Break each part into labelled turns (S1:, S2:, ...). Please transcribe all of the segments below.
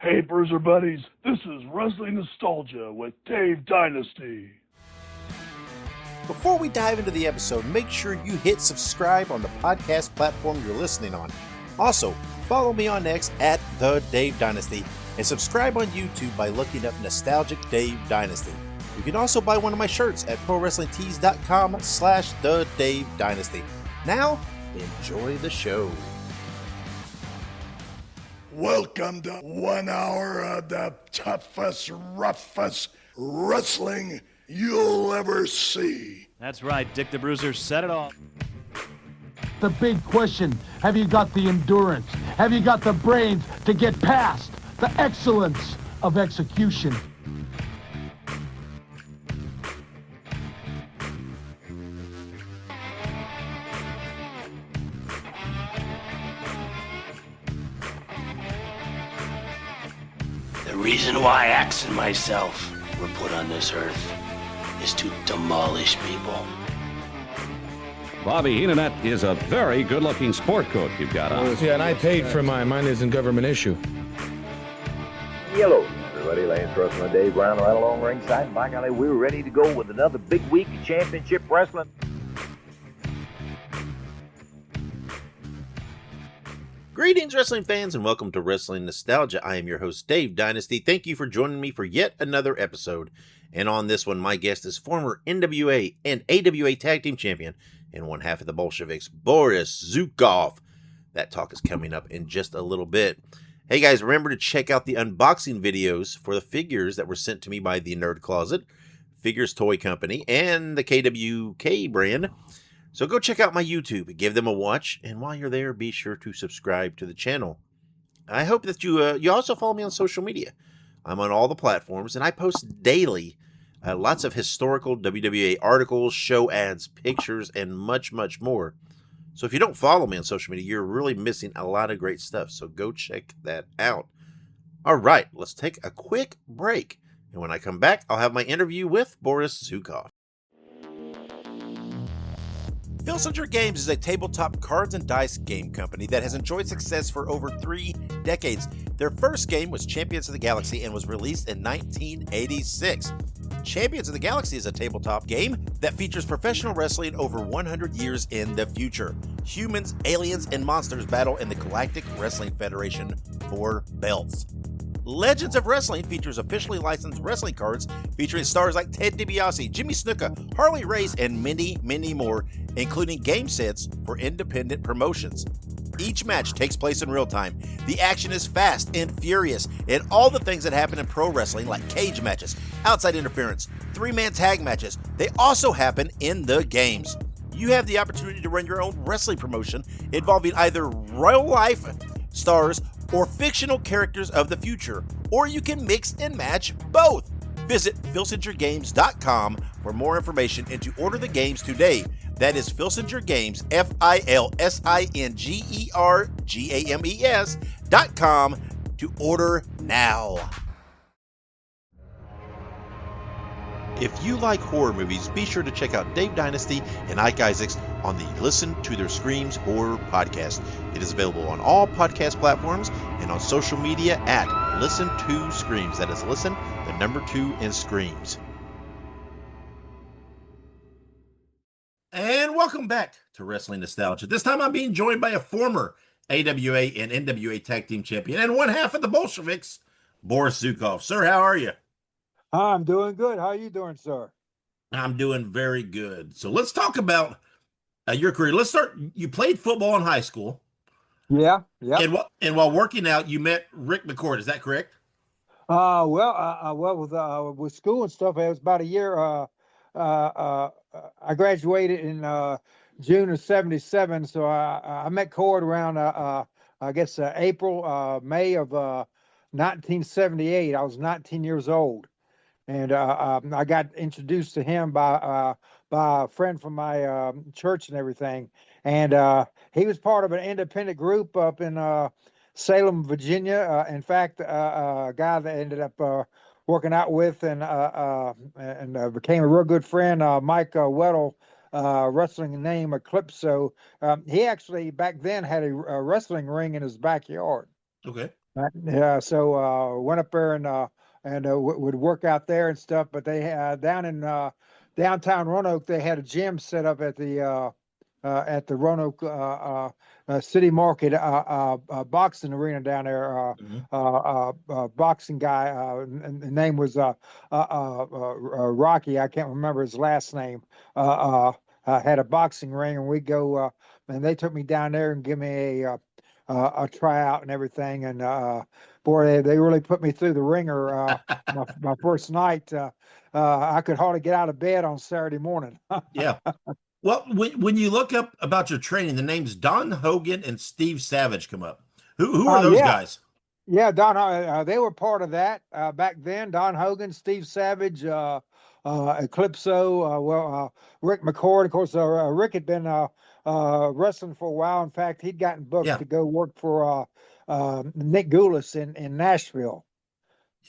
S1: Hey, Bruiser Buddies, this is Wrestling Nostalgia with Dave Dynasty.
S2: Before we dive into the episode, make sure you hit subscribe on the podcast platform you're listening on. Also, follow me on X at The Dave Dynasty and subscribe on YouTube by looking up Nostalgic Dave Dynasty. You can also buy one of my shirts at ProWrestlingTees.com/The Dave Dynasty. Now, enjoy the show.
S3: Welcome to 1 hour of the toughest, roughest wrestling you'll ever see.
S4: That's right, Dick the Bruiser said it all.
S5: The big question, have you got the endurance? Have you got the brains to get past the excellence of execution?
S6: The reason why Axe and myself were put on this earth is to demolish people.
S7: Bobby Heenan, that is a very good-looking sport coat you've got on.
S8: Yeah, and I paid for mine. Mine isn't government issue.
S9: Hello, everybody. Lance Russell and Dave Brown right along ringside. And by golly, we're ready to go with another big week of championship wrestling.
S2: Greetings, wrestling fans, and welcome to Wrestling Nostalgia. I am your host, Dave Dynasty. Thank you for joining me for yet another episode. And on this one, my guest is former NWA and AWA Tag Team Champion and one half of the Bolsheviks, Boris Zhukov. That talk is coming up in just a little bit. Hey guys, remember to check out the unboxing videos for the figures that were sent to me by the Nerd Closet, Figures Toy Company, and the KWK brand. So go check out my YouTube, give them a watch, and while you're there, be sure to subscribe to the channel. I hope that you also follow me on social media. I'm on all the platforms, and I post daily lots of historical WWA articles, show ads, pictures, and much, much more. So if you don't follow me on social media, you're really missing a lot of great stuff, so go check that out. All right, let's take a quick break, and when I come back, I'll have my interview with Boris Zhukov. Filsinger Games is a tabletop cards and dice game company that has enjoyed success for over 3 decades. Their first game was Champions of the Galaxy and was released in 1986. Champions of the Galaxy is a tabletop game that features professional wrestling over 100 years in the future. Humans, aliens, and monsters battle in the Galactic Wrestling Federation for belts. Legends of Wrestling features officially licensed wrestling cards featuring stars like Ted DiBiase, Jimmy Snuka, Harley Race, and many, many more, including game sets for independent promotions. Each match takes place in real time. The action is fast and furious, and all the things that happen in pro wrestling, like cage matches, outside interference, 3-man tag matches, they also happen in the games. You have the opportunity to run your own wrestling promotion involving either real life stars or fictional characters of the future, or you can mix and match both. Visit filsingergames.com for more information and to order the games today. That is Filsinger Games, FILSINGERGAMES.com to order now. If you like horror movies, be sure to check out Dave Dynasty and Ike Isaacs on the Listen to Their Screams Horror Podcast. It is available on all podcast platforms and on social media at Listen to Screams. That is Listen, the number 2 in Screams. And welcome back to Wrestling Nostalgia. This time I'm being joined by a former AWA and NWA Tag Team Champion and one half of the Bolsheviks, Boris Zhukov. Sir, how are you?
S5: I'm doing good. How are you doing, sir?
S2: I'm doing very good. So let's talk about your career. Let's start. You played football in high school.
S5: Yeah.
S2: And while working out, you met Rick McCord. Is that correct?
S5: With school and stuff, it was about a year. I graduated in June of '77, so I met Cord around May of 1978. I was 19 years old. And I got introduced to him by a friend from my church and everything. And he was part of an independent group up in Salem, Virginia. In fact, a guy that ended up working out with and became a real good friend, Mike Weddle, wrestling name Eclipso. He actually back then had a wrestling ring in his backyard.
S2: Okay.
S5: Yeah, so went up there and would work out there and stuff. But they had down in downtown Roanoke, they had a gym set up at the Roanoke City Market boxing arena down there. Boxing guy, and the name was Rocky. I can't remember his last name. Had a boxing ring, and we go. And they took me down there and give me a tryout and everything. And boy, they really put me through the ringer. My first night, I could hardly get out of bed on Saturday morning.
S2: Yeah. Well, when you look up about your training, the names Don Hogan and Steve Savage come up. Who are those guys?
S5: Yeah, Don. They were part of that back then. Don Hogan, Steve Savage, Eclipso. Rick McCord. Of course, Rick had been wrestling for a while. In fact, he'd gotten booked to go work for Nick Goulas in Nashville.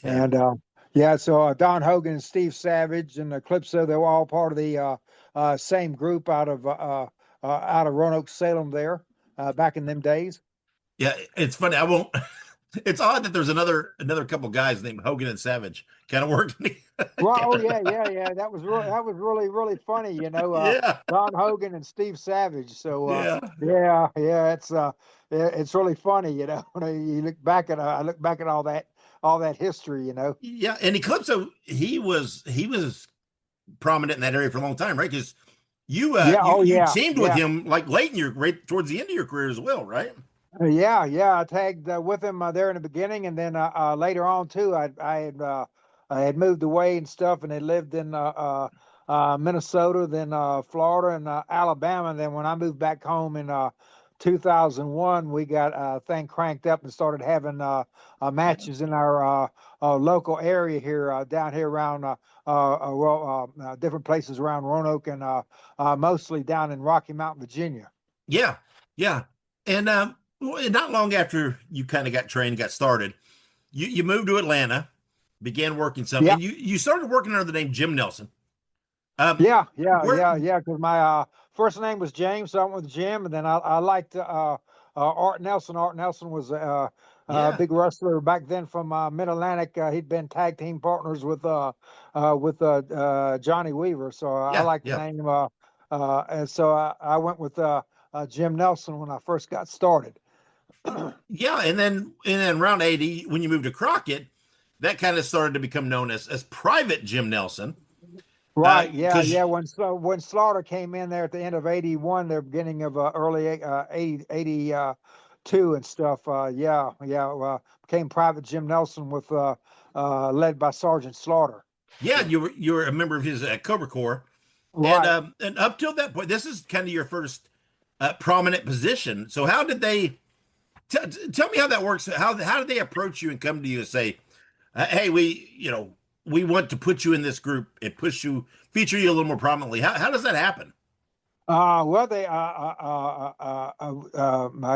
S5: Yeah. And so Don Hogan and Steve Savage and Eclipso, they were all part of the same group out of Roanoke, Salem there back in them days.
S2: Yeah, it's funny. It's odd that there's another couple guys named Hogan and Savage kind of working.
S5: Well, yeah. That was really funny, you know. Don Hogan and Steve Savage. So it's really funny, you know. You look back at I look back at all that history, you know.
S2: Yeah, and Eclipso, he was prominent in that area for a long time, right? Because you teamed with him like late in right towards the end of your career as well, right?
S5: I tagged with him there in the beginning, and then later on too. I had moved away and stuff, and had lived in Minnesota, then Florida, and Alabama. And then when I moved back home in 2001, we got a thing cranked up and started having matches in our local area here, down here around different places around Roanoke, and mostly down in Rocky Mount, Virginia.
S2: Yeah. And not long after you kind of got trained, got started, you moved to Atlanta, began working something. And you started working under the name Jim Nelson.
S5: Because my first name was James, so I went with Jim, and then I liked Art Nelson. Art Nelson was a big wrestler back then from Mid-Atlantic. He'd been tag team partners with Johnny Weaver, so I liked the name. And so I went with Jim Nelson when I first got started.
S2: And then around 80, when you moved to Crockett, that kind of started to become known as Private Jim Nelson.
S5: Right. When Slaughter came in there at the end of 81, the beginning of early 82 and stuff. Became Private Jim Nelson with led by Sergeant Slaughter.
S2: Yeah, you were a member of his Cobra Corps.
S5: Right.
S2: And up till that point, this is kind of your first prominent position. So how did they tell me how that works? How did they approach you and come to you and say, hey, we want to put you in this group and feature you a little more prominently? How does that happen?
S5: Well, they I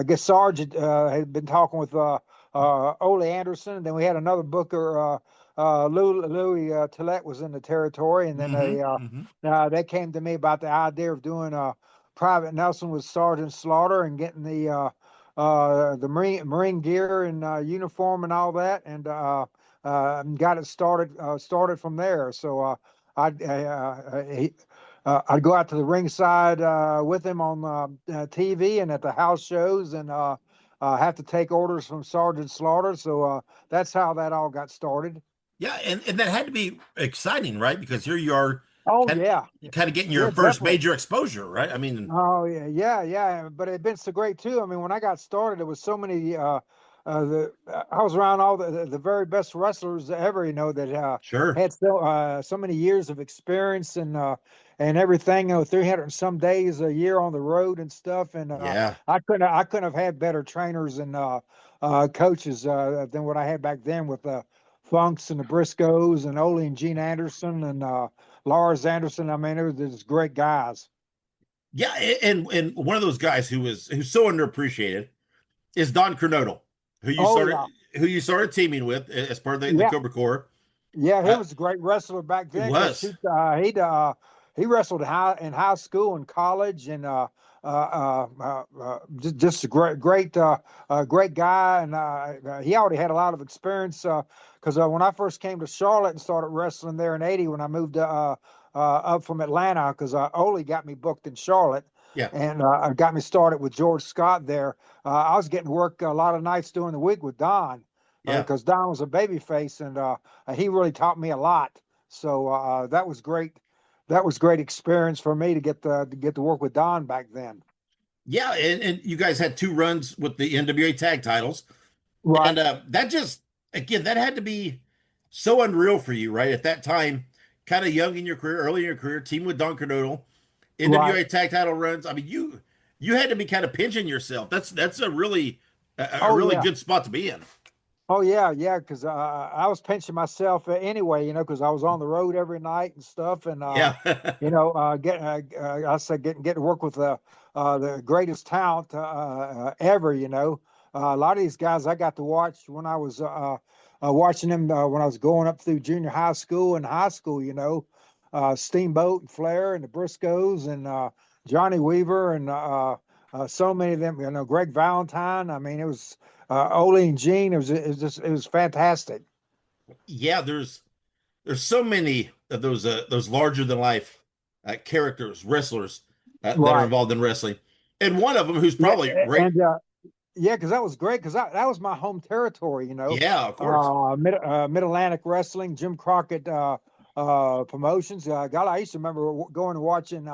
S5: guess Sarge had been talking with Ole Anderson, and then we had another booker, Louis Tillett was in the territory, and then they came to me about the idea of doing Private Nelson with Sergeant Slaughter and getting the Marine gear and uniform and all that, and got it started from there. So I'd go out to the ringside with him on TV and at the house shows, and have to take orders from Sergeant Slaughter. So that's how that all got started.
S2: Yeah, and that had to be exciting, right? Because here you are. Kind of getting your first major exposure, right? I mean.
S5: Oh yeah. But it'd been so great too. I mean, when I got started, there was so many. I was around all the very best wrestlers ever, you know, that had so many years of experience and everything. 300 and some days a year on the road and stuff. And I couldn't have had better trainers and coaches than what I had back then with the Funks and the Briscoes and Ole and Gene Anderson and Lars Anderson. I mean, it was just great guys.
S2: Yeah, and one of those guys who's so underappreciated is Don Cornodle, who you started teaming with as part of the Cobra Corps.
S5: Yeah, he was a great wrestler back then.
S2: He was.
S5: He wrestled in high school and college, and just a great guy, and he already had a lot of experience. Because when I first came to Charlotte and started wrestling there in '80, when I moved up from Atlanta, because Ole got me booked in Charlotte,
S2: Yeah.
S5: and got me started with George Scott there. I was getting work a lot of nights during the week with Don,
S2: Yeah.
S5: because Don was a babyface, and he really taught me a lot. So that was great. That was great experience for me to get to work with Don back then.
S2: Yeah, and you guys had 2 runs with the NWA tag titles.
S5: Right.
S2: And that just, again, that had to be so unreal for you, right? At that time, kind of young in your career, early in your career, team with Don Cardinal, NWA tag title runs. I mean, you had to be kind of pinching yourself. That's a really good spot to be in.
S5: Oh yeah, because I was pinching myself anyway, because I was on the road every night and stuff, and getting to work with the greatest talent ever. A lot of these guys I got to watch when I was watching them when I was going up through junior high school and high school. Steamboat and Flair and the Briscoes and Johnny Weaver and so many of them. Greg Valentine. I mean, it was. Ole and Gene, it was fantastic.
S2: Yeah, there's so many of those larger than life characters, wrestlers that are involved in wrestling, and one of them who's probably great.
S5: And, because that was great, because that was my home territory.
S2: Yeah, of course.
S5: Mid Atlantic Wrestling, Jim Crockett Promotions. I used to remember going and watching.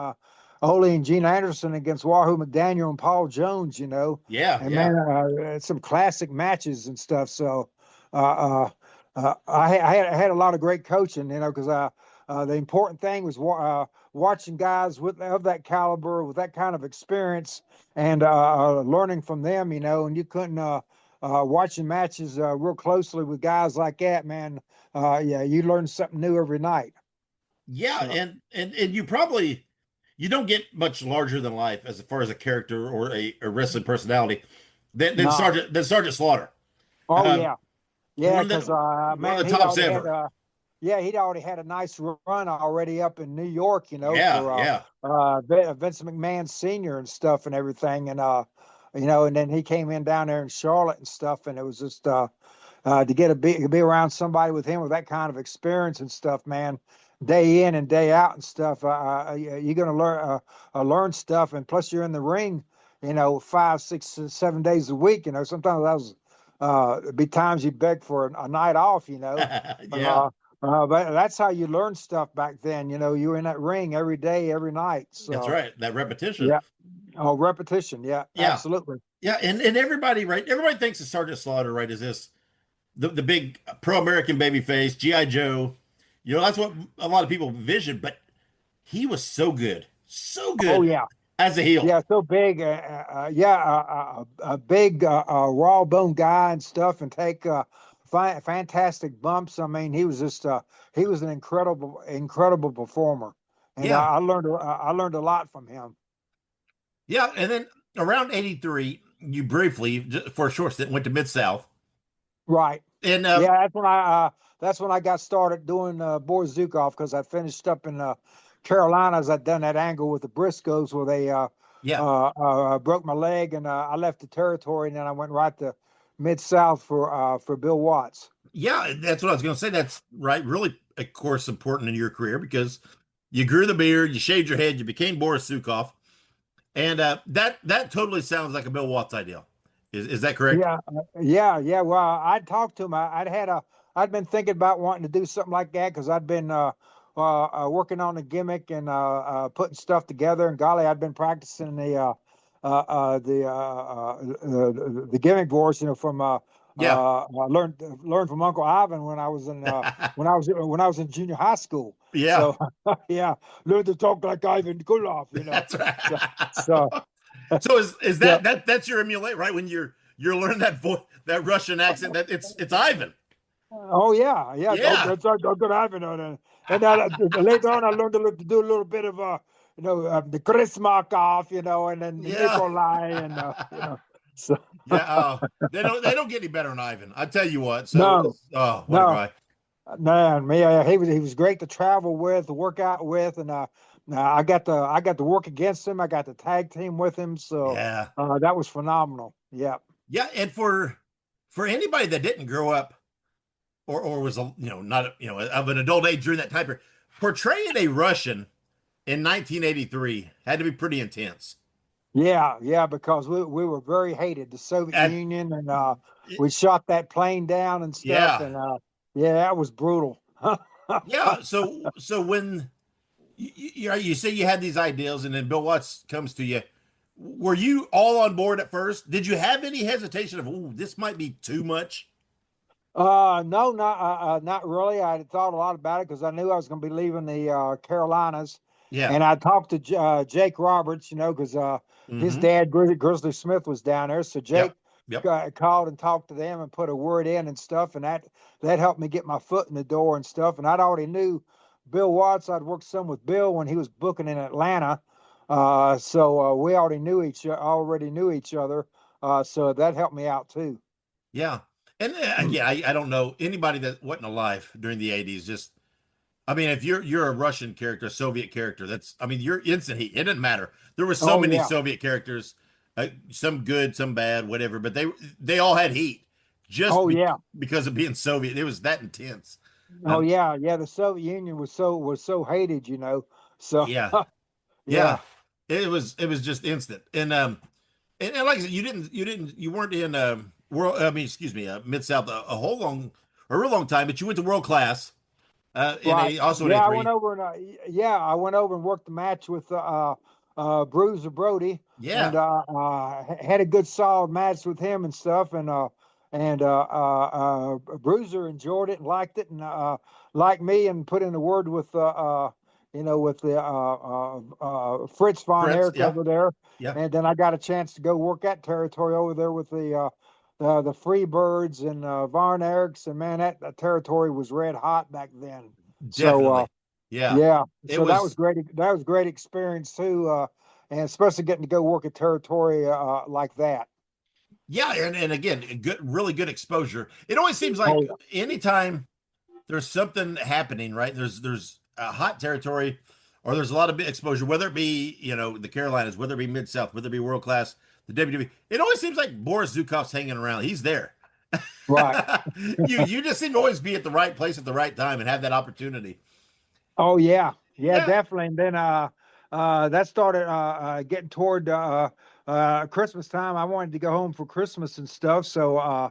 S5: Ole and Gene Anderson against Wahoo McDaniel and Paul Jones,
S2: Yeah,
S5: and man, some classic matches and stuff. So I had a lot of great coaching, because the important thing was watching guys of that caliber, with that kind of experience, and learning from them, and you couldn't watching matches real closely with guys like that, man. You learn something new every night.
S2: Yeah, and you don't get much larger than life as far as a character or a wrestling personality than Sergeant Slaughter.
S5: Oh because
S2: one of the tops ever.
S5: He'd already had a nice run already up in New York, for Vince McMahon Sr. and stuff and everything, and and then he came in down there in Charlotte and stuff, and it was just to be around somebody with him with that kind of experience and stuff, man. Day in and day out and stuff, you're gonna learn stuff, and plus you're in the ring, 5, 6, 7 days a week. Sometimes that was be times you beg for a night off.
S2: Yeah.
S5: But that's how you learn stuff back then. You were in that ring every day, every night. So,
S2: that's right. That repetition.
S5: Yeah. Oh, repetition. Yeah. Absolutely.
S2: Yeah, and everybody, right? Everybody thinks of Sergeant Slaughter, right? Is this the big pro-American babyface, G.I. Joe? That's what a lot of people envision, but he was so good.
S5: Oh, yeah.
S2: As a heel.
S5: Yeah, so big. A big raw bone guy and stuff, and take fantastic bumps. I mean, he was just he was an incredible performer. And I learned a lot from him.
S2: Yeah, and then around 83, you briefly, for a short stint, went to Mid-South.
S5: Right.
S2: And
S5: that's when I got started doing Boris Zhukov, because I finished up in Carolinas. I'd done that angle with the Briscoes where they broke my leg, and I left the territory, and then I went right to Mid-South for Bill Watts.
S2: Yeah, that's what I was going to say. That's right. Really, of course, important in your career, because you grew the beard, you shaved your head, you became Boris Zhukov, and that totally sounds like a Bill Watts ideal. Is that correct?
S5: Yeah. Well, I'd talked to him. I'd been thinking about wanting to do something like that, because I'd been working on a gimmick and putting stuff together. And golly, I'd been practicing the gimmick voice, from I learned from Uncle Ivan when I was in when I was in junior high school.
S2: Yeah.
S5: So learned to talk like Ivan Koloff.
S2: That's right.
S5: So
S2: is that's your emulate, right? When you're learning that Russian accent, that it's Ivan.
S5: Oh yeah. That's good Ivan. And later on, I learned to do a little bit of the Chris Markov, and then Nikolai, and so
S2: they don't get any better than Ivan. I tell you what. So, what a guy.
S5: Man, he was great to travel with, to work out with, and I got to work against him. I got the tag team with him. So
S2: Yeah.
S5: that was phenomenal. Yeah.
S2: Yeah. And for anybody that didn't grow up or was, not, of an adult age during that time period, portraying a Russian in 1983 had to be pretty intense.
S5: Yeah, because we were very hated, the Soviet Union, and we shot that plane down and stuff,
S2: Yeah.
S5: and that was brutal.
S2: Yeah. So when you say you had these ideals, and then Bill Watts comes to you, were you all on board at first? Did you have any hesitation of, oh, this might be too much?
S5: No, not really. I had thought a lot about it because I knew I was going to be leaving the Carolinas.
S2: Yeah.
S5: And I talked to Jake Roberts, because his dad, Grizzly Smith, was down there. So Jake called and talked to them and put a word in and stuff. And that helped me get my foot in the door and stuff. And I'd already knew Bill Watts. I'd worked some with Bill when he was booking in Atlanta. So we already knew each other. So that helped me out too.
S2: Yeah. And again, I don't know anybody that wasn't alive during the 80s. Just, if you're a Russian character, a Soviet character, you're instant heat. It didn't matter. There were so many Soviet characters, some good, some bad, whatever, but they all had heat just because of being Soviet. It was that intense.
S5: The Soviet Union was so hated, So
S2: yeah. It was just instant. And like I said, you weren't in Mid-South a real long time, but you went to World Class.
S5: Right. I went over and worked the match with Bruiser Brody.
S2: Yeah.
S5: And had a good solid match with him and stuff. And Bruiser enjoyed it and liked it, and liked me, and put in a word with Fritz von Erich over there.
S2: Yeah.
S5: And then I got a chance to go work that territory over there with the Freebirds and Von Erichs, and man, that territory was red hot back then.
S2: Definitely.
S5: So that was great. That was great experience too, and especially getting to go work a territory like that.
S2: Yeah, and again, really good exposure. It always seems like anytime there's something happening, right? There's a hot territory, or there's a lot of exposure, whether it be the Carolinas, whether it be Mid-South, whether it be World Class, the WWE. It always seems like Boris Zhukov's hanging around. He's there.
S5: Right.
S2: you just seem to always be at the right place at the right time and have that opportunity.
S5: Oh yeah, definitely. And then that started getting toward Christmas time. I wanted to go home for Christmas and stuff, so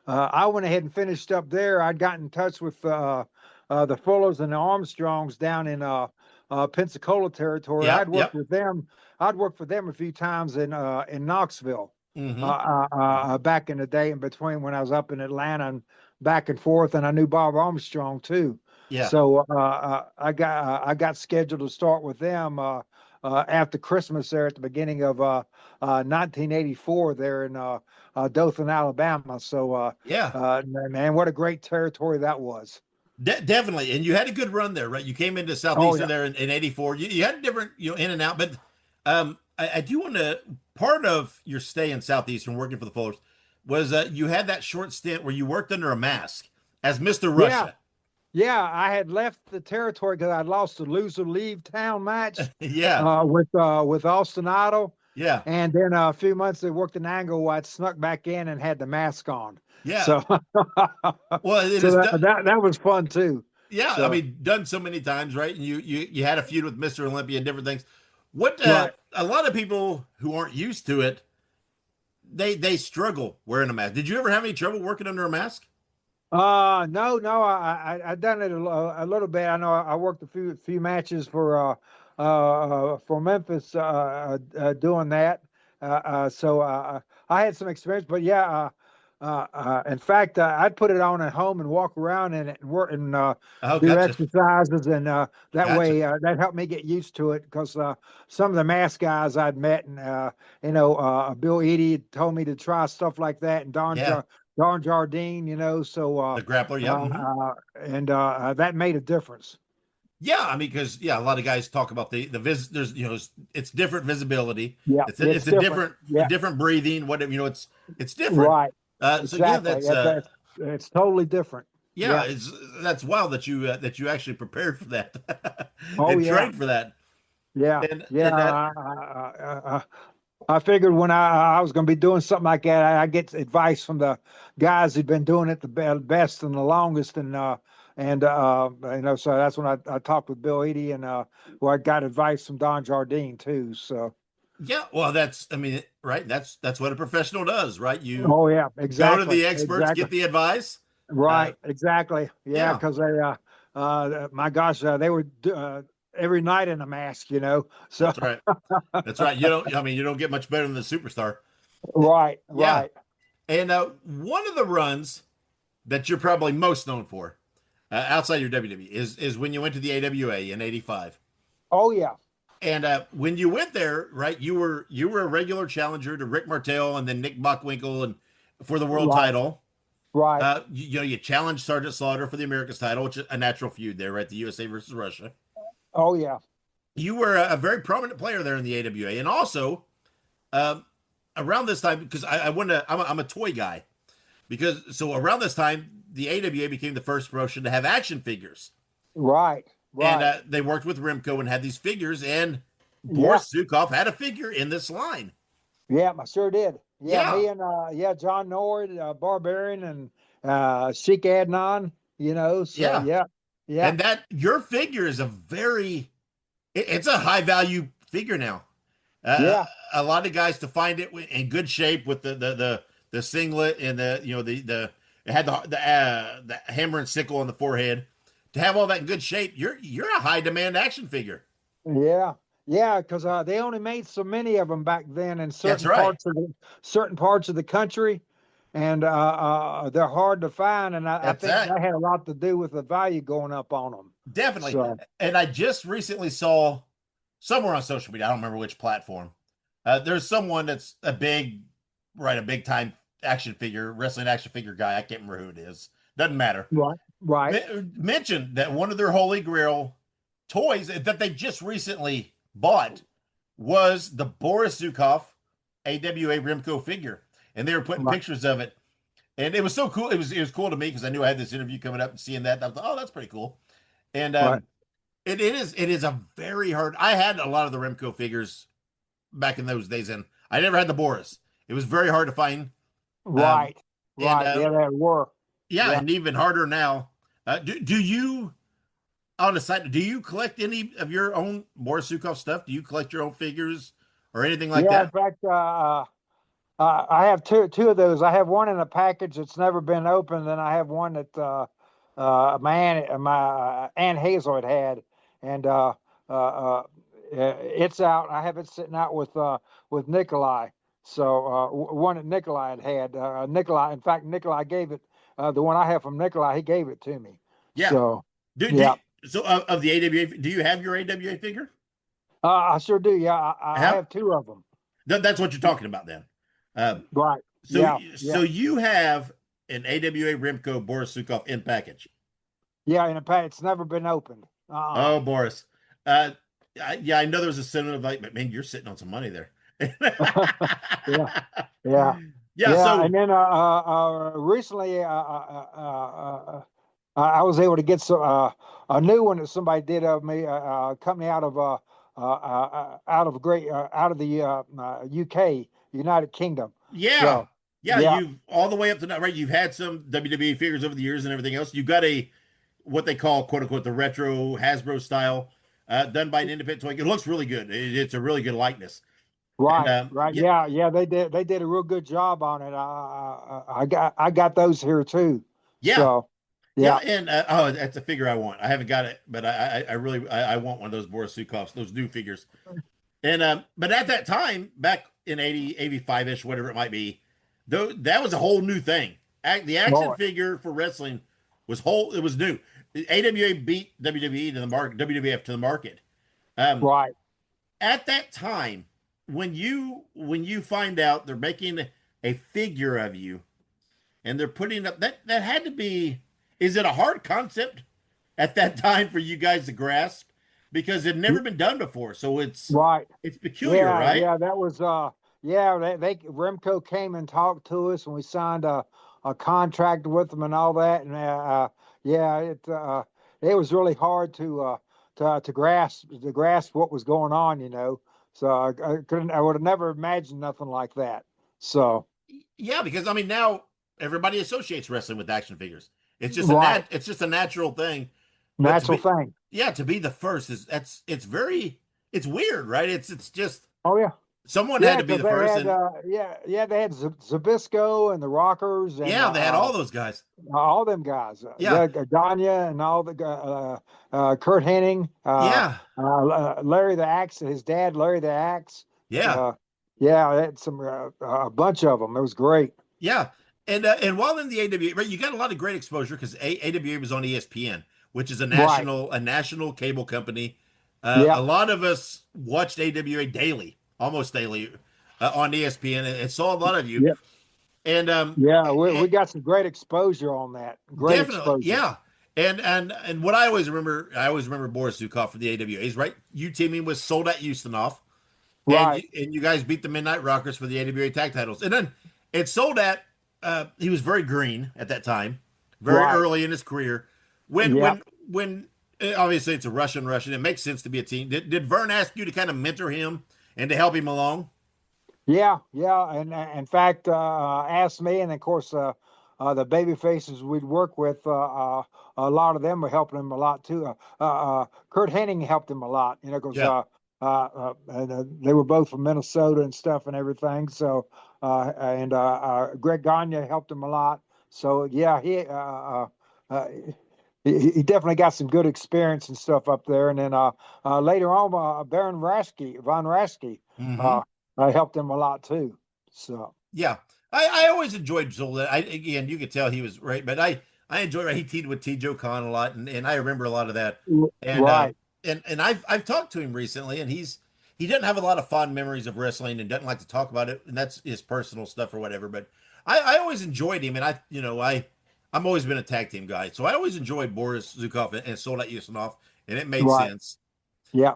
S5: I went ahead and finished up there. I'd gotten in touch with the Fullers and the Armstrongs down in Pensacola territory.
S2: Yep,
S5: I'd worked with them. I'd worked for them a few times in Knoxville. Back in the day, in between when I was up in Atlanta and back and forth, and I knew Bob Armstrong too.
S2: Yeah.
S5: So I got scheduled to start with them after Christmas there at the beginning of 1984 there in Dothan, Alabama. So man, what a great territory that was.
S2: Definitely, and you had a good run there, right? You came into Southeastern there in '84. You had a different, in and out, but I do want to. Part of your stay in Southeastern, working for the Fullers, was you had that short stint where you worked under a mask as Mr. Russia.
S5: Yeah, I had left the territory because I'd lost the loser leave town match. With Austin Idol.
S2: Yeah,
S5: and then a few months they worked an angle where I snuck back in and had the mask on.
S2: Yeah.
S5: So, that was fun too.
S2: Yeah, so. Done so many times, right? And you had a feud with Mr. Olympia and different things. What a lot of people who aren't used to it, they struggle wearing a mask. Did you ever have any trouble working under a mask?
S5: No. I done it a little bit. I know I worked a few matches for Memphis doing that. So I had some experience, but in fact, I'd put it on at home and walk around in it and work and do exercises, and that way that helped me get used to it, because some of the mask guys I'd met, and Bill Eadie told me to try stuff like that, and Don Jardine, so
S2: the grappler,
S5: and that made a difference.
S2: Yeah, because a lot of guys talk about the visitors. It's different visibility.
S5: Yeah,
S2: it's a different breathing. Whatever, it's different.
S5: Right.
S2: Exactly.
S5: So it's totally different.
S2: Yeah, that's wild that you actually prepared for that.
S5: Oh,
S2: and trained for that.
S5: Yeah,
S2: And
S5: yeah.
S2: that,
S5: I figured when I was going to be doing something like that, I get advice from the guys who've been doing it the best and the longest, so that's when I talked with Bill Eadie who I got advice from Don Jardine too. So.
S2: yeah, well, I mean, right? That's what a professional does, right? You
S5: Oh yeah,
S2: go to
S5: exactly,
S2: the experts,
S5: exactly.
S2: get the advice.
S5: Right, exactly. Yeah,
S2: Yeah.
S5: because my gosh, they were every night in a mask, So
S2: That's right. That's right. You don't get much better than the superstar.
S5: right,
S2: Yeah.
S5: right.
S2: And one of the runs that you're probably most known for, outside your WWE, is when you went to the AWA in '85.
S5: Oh yeah,
S2: And when you went there, right, you were a regular challenger to Rick Martel and then Nick Bockwinkel and for the world
S5: right,
S2: title.
S5: right.
S2: You challenged Sergeant Slaughter for the America's title, which is a natural feud there, right? The USA versus Russia.
S5: Oh yeah,
S2: You were a very prominent player there in the AWA, and also around this time, because I'm a toy guy, so around this time the AWA became the first promotion to have action figures,
S5: right, right.
S2: and they worked with Rimco and had these figures, and Boris Zhukov had a figure in this line.
S5: Yeah, I sure did. Yeah,
S2: Yeah.
S5: me and John Nord, Barbarian, and Sheik Adnan. So yeah.
S2: And that your figure is it's a high value figure now. A lot of guys to find it in good shape with the singlet and it had the hammer and sickle on the forehead. To have all that in good shape, you're a high demand action figure.
S5: Yeah. Yeah, because they only made so many of them back then in certain parts of the country, and they're hard to find. And I think that had a lot to do with the value going up on them.
S2: Definitely.
S5: So.
S2: And I just recently saw somewhere on social media, I don't remember which platform. There's someone that's a big time wrestling action figure guy. I can't remember who it is. Doesn't matter.
S5: Right.
S2: Mentioned that one of their Holy Grail toys that they just recently bought was the Boris Zhukov AWA Rimco figure, and they were putting pictures of it, and it was so cool. It was cool to me because I knew I had this interview coming up and seeing that. And I was like, oh, that's pretty cool. And it is a very hard. I had a lot of the Rimco figures back in those days, and I never had the Boris. It was very hard to find.
S5: Right. Yeah, they were.
S2: Yeah, and even harder now. Do you? On the side, do you collect any of your own Boris Zhukov stuff? Do you collect your own figures or anything like that?
S5: Yeah, in fact, I have two of those. I have one in a package that's never been opened, and I have one that my Aunt Hazel had, and it's out. I have it sitting out with Nikolai. So one that Nikolai had. Nikolai, in fact, Nikolai gave it. The one I have from Nikolai, he gave it to me.
S2: Yeah.
S5: So
S2: So of the AWA, do you have your AWA figure?
S5: I sure do. Yeah, I have two of them.
S2: That's what you're talking about then.
S5: Right.
S2: So you have an AWA Rimco Boris Zhukov in package.
S5: Yeah, in a package. It's never been opened.
S2: Oh, Boris. I know there's a sentiment like, but man, you're sitting on some money there.
S5: Yeah.
S2: So
S5: and then recently I was able to get a new one that somebody did of me, a company out of the UK, United Kingdom.
S2: Yeah. You've all the way up to now, right? You've had some WWE figures over the years and everything else. You've got what they call quote unquote the retro Hasbro style, done by an independent toy. It looks really good. It's a really good likeness.
S5: Right,
S2: and,
S5: right. Yeah. They did a real good job on it. I got those here too.
S2: Yeah.
S5: So,
S2: and that's a figure I want. I haven't got it, but I really want one of those Boris Zhukovs, those new figures. And but at that time, back in 85-ish, whatever it might be, though, that was a whole new thing. The action figure for wrestling was new. AWA beat WWE to the market, WWF to the market.
S5: Right.
S2: At that time, when you find out they're making a figure of you, and they're putting up that had to be. Is it a hard concept at that time for you guys to grasp? Because it had never been done before. So it's peculiar, right?
S5: Yeah, that was they Remco came and talked to us and we signed a contract with them and all that. And it was really hard to to grasp what was going on, So I would have never imagined nothing like that. So
S2: Yeah, because I mean now everybody associates wrestling with action figures. It's just
S5: right,
S2: it's just a natural thing. But
S5: natural thing.
S2: yeah, to be the first it's weird, right? It's just
S5: Oh yeah.
S2: someone
S5: Yeah,
S2: had to be the
S5: because they
S2: first,
S5: had, they had Zabisco and the Rockers, and
S2: yeah, they had all those guys.
S5: all them guys.
S2: Yeah.
S5: Gagne and all the Kurt Hennig,
S2: Yeah,
S5: Larry the Axe, his dad, Larry the Axe.
S2: yeah,
S5: Yeah, they had a bunch of them. It was great.
S2: yeah. And while in the AWA, right, you got a lot of great exposure because AWA was on ESPN, which is a national cable company. A lot of us watched AWA daily, almost daily, on ESPN, and saw a lot of you.
S5: Yeah.
S2: And
S5: we got some great exposure on that. Great exposure.
S2: yeah. And what I always remember Boris Zhukov for the AWAs, right? You teaming with Soldat Ustinov,
S5: right?
S2: And you guys beat the Midnight Rockers for the AWA tag titles. And then at Soldat, he was very green at that time, very early in his career. When obviously it's a Russian, it makes sense to be a team. Did Vern ask you to kind of mentor him and to help him along?
S5: Yeah, and in fact, asked me, and of course, the baby faces we'd work with, a lot of them were helping him a lot too. Kurt Hennig helped him a lot, because they were both from Minnesota and stuff and everything. So, and Greg Gagne helped him a lot. So yeah, he definitely got some good experience and stuff up there. And then later on, Von Raschke, I helped him a lot too. So
S2: yeah, I always enjoyed Soldat. Again, you could tell he was right, but I enjoyed he teamed with T.J. Khan a lot, and I remember a lot of that. And and I've talked to him recently, and he doesn't have a lot of fond memories of wrestling and doesn't like to talk about it, and that's his personal stuff or whatever. But I always enjoyed him, and I'm always been a tag team guy, so I always enjoyed Boris Zhukov and Soldat Ustinov, and it made sense.
S5: Yeah.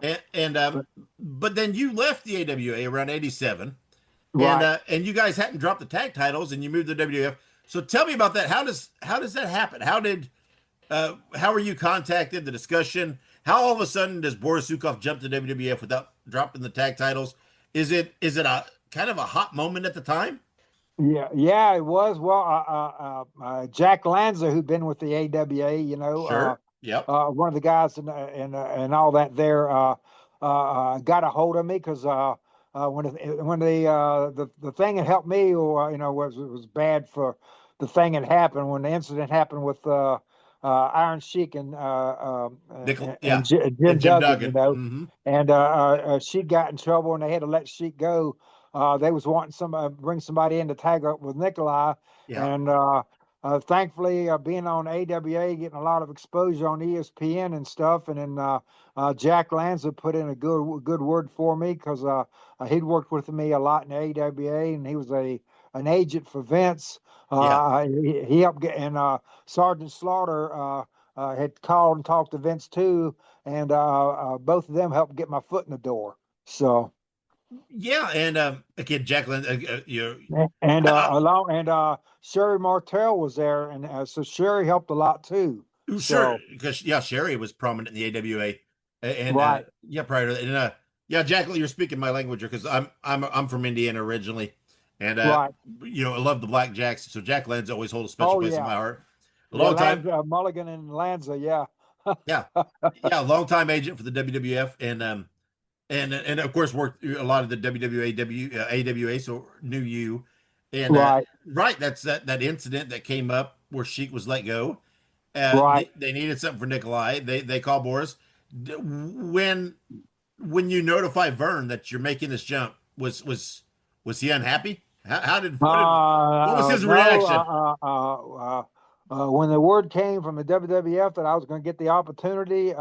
S2: But then you left the AWA around 87.
S5: Right.
S2: And you guys hadn't dropped the tag titles and you moved to WWF. So tell me about that. How does that happen? How were you contacted? The discussion? How all of a sudden does Boris Zhukov jump to WWF without dropping the tag titles? Is it a kind of a hot moment at the time?
S5: Yeah, it was. Well, Jack Lanza, who'd been with the AWA,
S2: Sure. Yep.
S5: One of the guys and all that there got a hold of me because when the thing had helped me, was bad for the thing had happened when the incident happened with Iron Sheik and Jim Duggan, and she got in trouble and they had to let Sheik go. They was wanting bring somebody in to tag up with Nikolai, and thankfully, being on AWA, getting a lot of exposure on ESPN and stuff, and then Jack Lanza put in a good word for me because he'd worked with me a lot in AWA, and he was an agent for Vince. He helped get, and Sergeant Slaughter had called and talked to Vince too, and both of them helped get my foot in the door. So.
S2: Yeah, and again, Jacqueline,
S5: Sherry Martell was there, and so Sherry helped a lot too.
S2: Sure, because Sherry was prominent in the AWA, and prior to that, and Jacqueline, you're speaking my language because I'm from Indiana originally, and I love the Black Jacks, so Jack Lanza always holds a special place in my heart. Long time
S5: Mulligan and Lanza,
S2: long time agent for the WWF, and of course worked a lot of the AWA, so knew you, and that's that incident that came up where Sheik was let go. They needed something for Nikolai. They call Boris. When you notify Vern that you're making this jump, was he unhappy? What was his reaction?
S5: When the word came from the WWF that I was going to get the opportunity,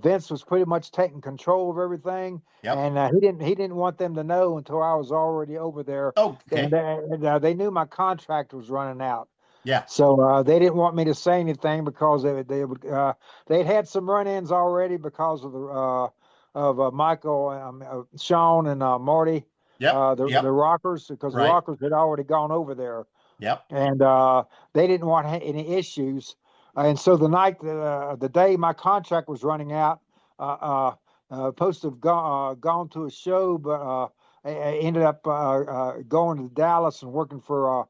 S5: Vince was pretty much taking control of everything, and he didn't want them to know until I was already over there.
S2: Okay.
S5: And they knew my contract was running out.
S2: Yeah.
S5: So they didn't want me to say anything because they'd had some run-ins already because of Michael, Sean, and Marty. The Rockers, because the Rockers had already gone over there.
S2: Yep.
S5: And they didn't want any issues. and so the day my contract was running out, supposed to have gone to a show, but I ended up going to Dallas and working for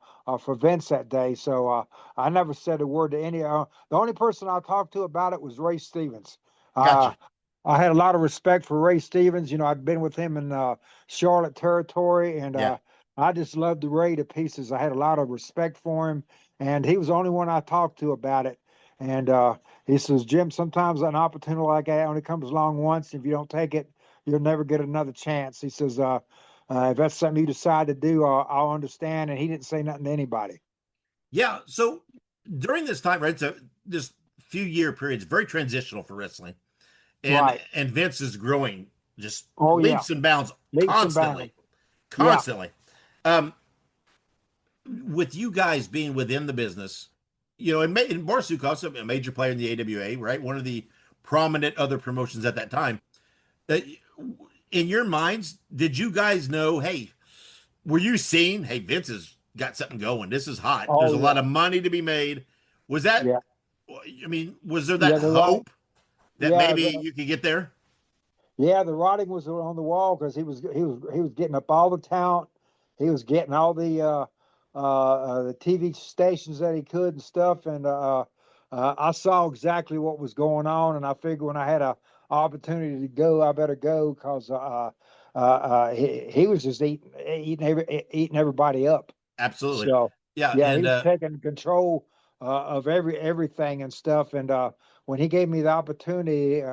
S5: Vince that day. So I never said a word to any. The only person I talked to about it was Ray Stevens.
S2: Gotcha.
S5: I had a lot of respect for Ray Stevens. You know, I'd been with him in Charlotte territory, and I just loved Ray to pieces. I had a lot of respect for him, and he was the only one I talked to about it. And he says, Jim, sometimes an opportunity like that only comes along once. If you don't take it, you'll never get another chance. He says, if that's something you decide to do, I'll understand. And he didn't say nothing to anybody.
S2: Yeah. So during this time, right, so this few year period is very transitional for wrestling. And Vince is growing just leaps and bounds constantly. With you guys being within the business, you know, and Boris Zhukov, a major player in the AWA, right? One of the prominent other promotions at that time. In your minds, did you guys know, hey, were you seeing, hey, Vince has got something going. This is hot. There's a lot of money to be made. Was that, I mean, was there that hope that maybe you could get there?
S5: Yeah, the writing was on the wall because he was getting up all the talent. He was getting all the TV stations that he could and stuff. And I saw exactly what was going on, and I figured when I had a opportunity to go, I better go because he was just eating everybody up.
S2: Absolutely.
S5: So he
S2: and
S5: was taking control of everything and stuff. And when he gave me the opportunity,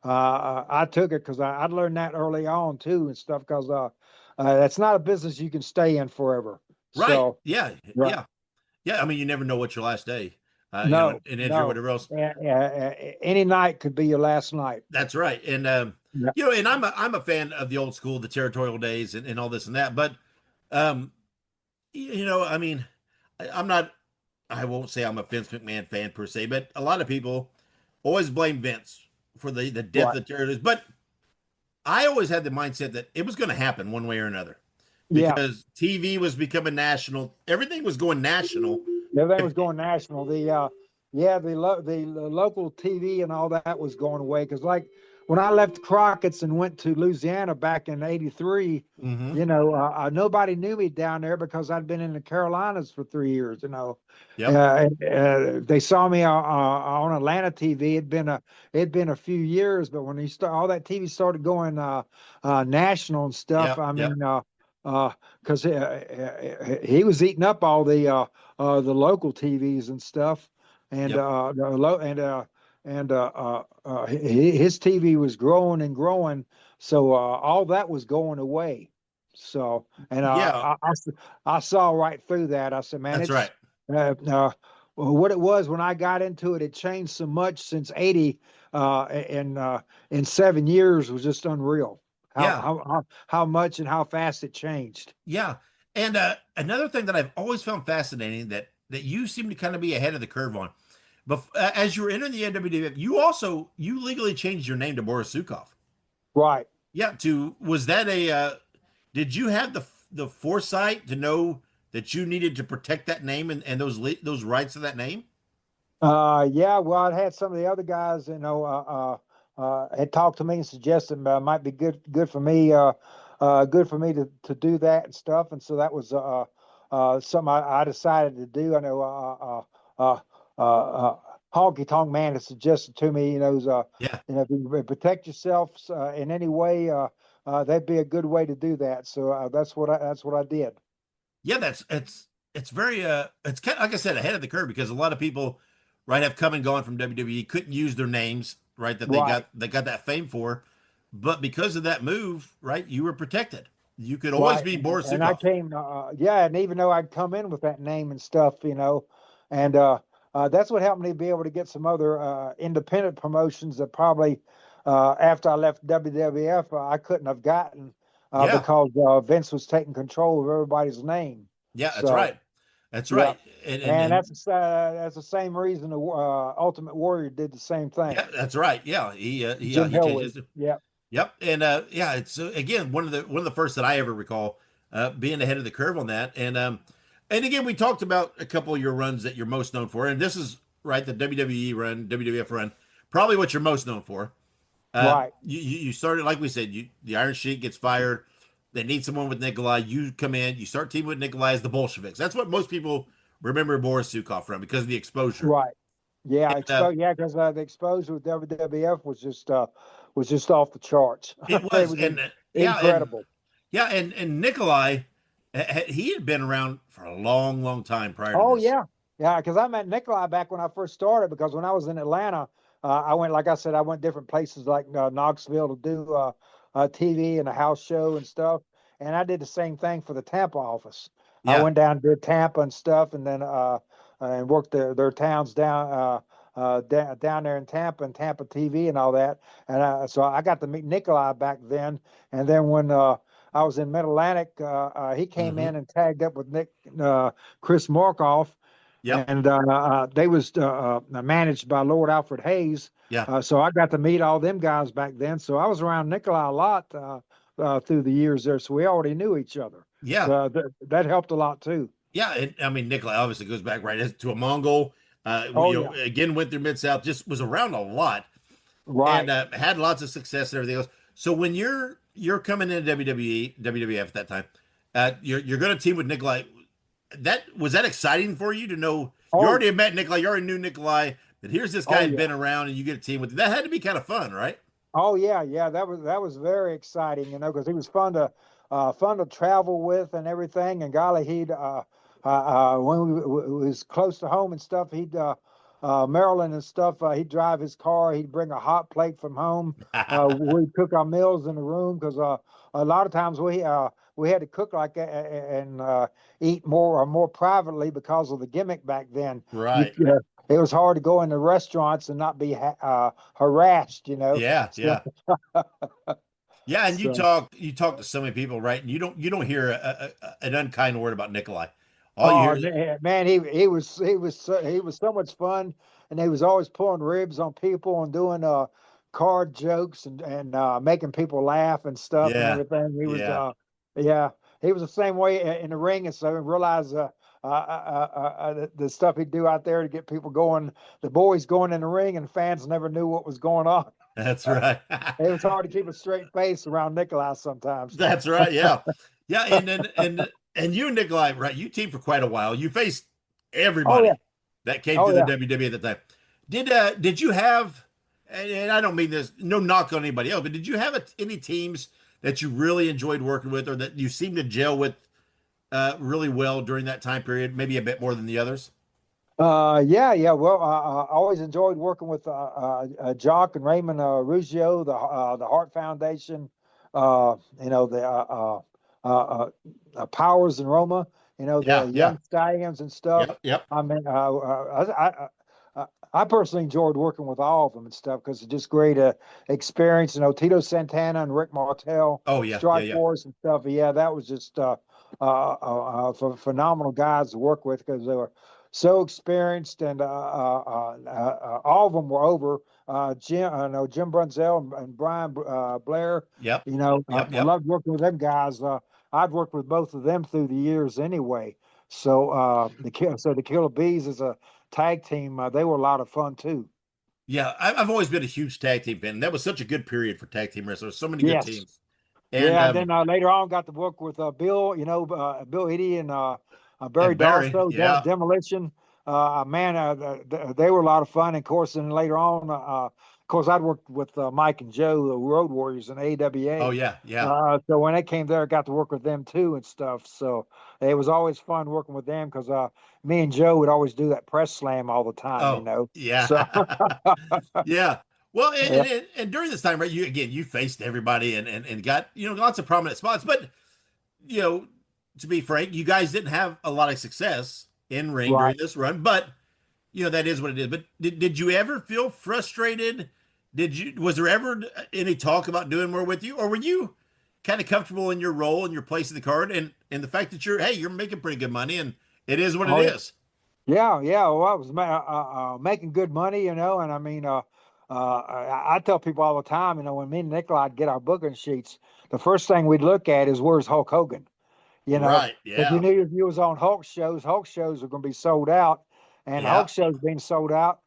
S5: I took it because I learned that early on too and stuff. Because that's not a business you can stay in forever.
S2: Right.
S5: So,
S2: yeah. I mean, you never know what's your last day.
S5: No,
S2: you know, and injury, whatever else.
S5: Any night could be your last night.
S2: That's right. And you know, and I'm a fan of the old school, the territorial days, and all this and that. But you know, I mean, I won't say I'm a Vince McMahon fan per se, but a lot of people always blame Vince for the death of the territories. But I always had the mindset that it was going to happen one way or another because TV was becoming national. Everything was going national.
S5: Everything was going national. The local TV and all that was going away because, like, when I left Crockett's and went to Louisiana back in '83, you know, nobody knew me down there because I'd been in the Carolinas for 3 years. You know, they saw me on Atlanta TV. It'd been a few years, but when all that TV started going national and stuff, I mean, because he was eating up all the local TVs and stuff, and his TV was growing and growing, so all that was going away. So, and I saw right through that. I said, man,
S2: that's right.
S5: What it was when I got into it, it changed so much since '80, in 7 years was just unreal. How much and how fast it changed.
S2: Yeah. And another thing that I've always found fascinating that you seem to kind of be ahead of the curve on. But as you were entering the NWA, you legally changed your name to Boris Zhukov.
S5: Right.
S2: Yeah. Was that did you have the foresight to know that you needed to protect that name and those rights to that name?
S5: Yeah. Well, I had some of the other guys, you know, had talked to me and suggested it might be good for me to do that and stuff. And so that was something I decided to do. I know Honky Tonk Man has suggested to me, you know, you know, if you protect yourself in any way, that'd be a good way to do that. So that's what I did.
S2: Yeah, it's very it's kind of, like I said, ahead of the curve because a lot of people, right, have come and gone from WWE, couldn't use their names, right, that they got that fame for, but because of that move, right, you were protected. You could always be Boris Zhukov.
S5: And I came, and even though I'd come in with that name and stuff, you know, and that's what helped me be able to get some other independent promotions that probably after I left WWF I couldn't have gotten because Vince was taking control of everybody's name.
S2: Yeah, that's right. That's right.
S5: And that's the same reason the Ultimate Warrior did the same thing.
S2: Yeah, that's right. Yeah, he
S5: changed it.
S2: Yep. And it's again one of the first that I ever recall being ahead of the curve on that. And again, we talked about a couple of your runs that you're most known for, and this is right? The WWE run, WWF run, probably what you're most known for.
S5: Right.
S2: You started, like we said, the Iron Sheik gets fired. They need someone with Nikolai. You come in, you start teaming with Nikolai as the Bolsheviks. That's what most people remember Boris Zhukov from because of the exposure.
S5: Right. Yeah.
S2: And,
S5: Yeah, because the exposure with WWF was just off the charts.
S2: it was,
S5: incredible.
S2: And Nikolai, he had been around for a long, long time prior to
S5: Oh
S2: this.
S5: yeah, yeah. Because I met Nikolai back when I first started. Because when I was in Atlanta, I went, like I said, I went different places like Knoxville to do TV and a house show and stuff. And I did the same thing for the Tampa office.
S2: Yeah.
S5: I went down and did Tampa and stuff, and then and worked their towns down there in Tampa and Tampa TV and all that. And so I got to meet Nikolai back then. And then when I was in Mid Atlantic, he came in and tagged up with Chris Markoff.
S2: Yep.
S5: And they was managed by Lord Alfred Hayes.
S2: Yeah.
S5: So I got to meet all them guys back then. So I was around Nikolai a lot through the years there. So we already knew each other.
S2: Yeah.
S5: So that helped a lot too.
S2: Yeah. And, I mean, Nikolai obviously goes back right to a Mongol. Again, went through Mid-South, just was around a lot.
S5: Right.
S2: And had lots of success and everything else. So when you're coming into WWF at that time, you're going to team with Nikolai. Was that exciting for you to know? You already had met Nikolai, you already knew Nikolai, but here's this guy had been around, and you get a team with him. That had to be kind of fun, right?
S5: Oh yeah, that was very exciting, because he was fun to travel with and everything. And golly, he'd when we was close to home and stuff, he'd Maryland and stuff, he'd drive his car, he'd bring a hot plate from home. We'd cook our meals in the room, because a lot of times we had to cook like that and eat more privately because of the gimmick back then.
S2: Right.
S5: It was hard to go into restaurants and not be harassed,
S2: Yeah,
S5: So-
S2: yeah. Yeah, and you talk to so many people, right? And you don't hear an unkind word about Nikolai. All you hear,
S5: man, he was so much fun, and he was always pulling ribs on people and doing card jokes and making people laugh and stuff and everything. He was he was the same way in the ring, and so I realized the stuff he'd do out there to get people going, the boys going in the ring, and fans never knew what was going on.
S2: That's right.
S5: It was hard to keep a straight face around Nikolai sometimes.
S2: That's right. Yeah, yeah. And you and Nikolai, right? You teamed for quite a while. You faced everybody that came to the WWE at the time. Did you have? And I don't mean this, no knock on anybody else, but did you have any teams that you really enjoyed working with, or that you seemed to gel with really well during that time period? Maybe a bit more than the others.
S5: Yeah. Well, I always enjoyed working with Jock and Raymond Ruggiero, the Hart Foundation, the Powers and Roma, the Young Stallions and stuff.
S2: Yep.
S5: I mean, I personally enjoyed working with all of them and stuff, because it's just great experience. Tito Santana and Rick Martel.
S2: Oh yeah,
S5: Strike Force and stuff. Yeah, that was just phenomenal guys to work with, because they were so experienced, and all of them were over. Jim Brunzell and Brian Blair.
S2: Yep.
S5: I loved working with them guys. I've worked with both of them through the years anyway. So the Killer Bees as a tag team, they were a lot of fun too.
S2: Yeah, I've always been a huge tag team fan. That was such a good period for tag team wrestlers. So many good teams. And,
S5: then later on, got to work with Bill, Bill Eadie and Barry Darso, Demolition. They were a lot of fun. And of course, and later on, of course, I'd worked with Mike and Joe, the Road Warriors in AWA.
S2: Oh yeah.
S5: So when they came there, I got to work with them too and stuff. So it was always fun working with them, because me and Joe would always do that press slam all the time.
S2: Yeah.
S5: So,
S2: yeah. Well, and during this time, right? You faced everybody and got lots of prominent spots, but to be frank, you guys didn't have a lot of success in ring during this run, but that is what it is. But did you ever feel frustrated? Was there ever any talk about doing more with you, or were you kind of comfortable in your role and your place in the card, and the fact that you're making pretty good money, and it is what it is?
S5: Yeah. Well, I was making good money, and I mean, I tell people all the time, when me and Nikolai get our booking sheets, the first thing we'd look at is, where's Hulk Hogan?
S2: Right. Yeah.
S5: If you knew if you was on Hulk shows are going to be sold out. and Hulk shows being sold out.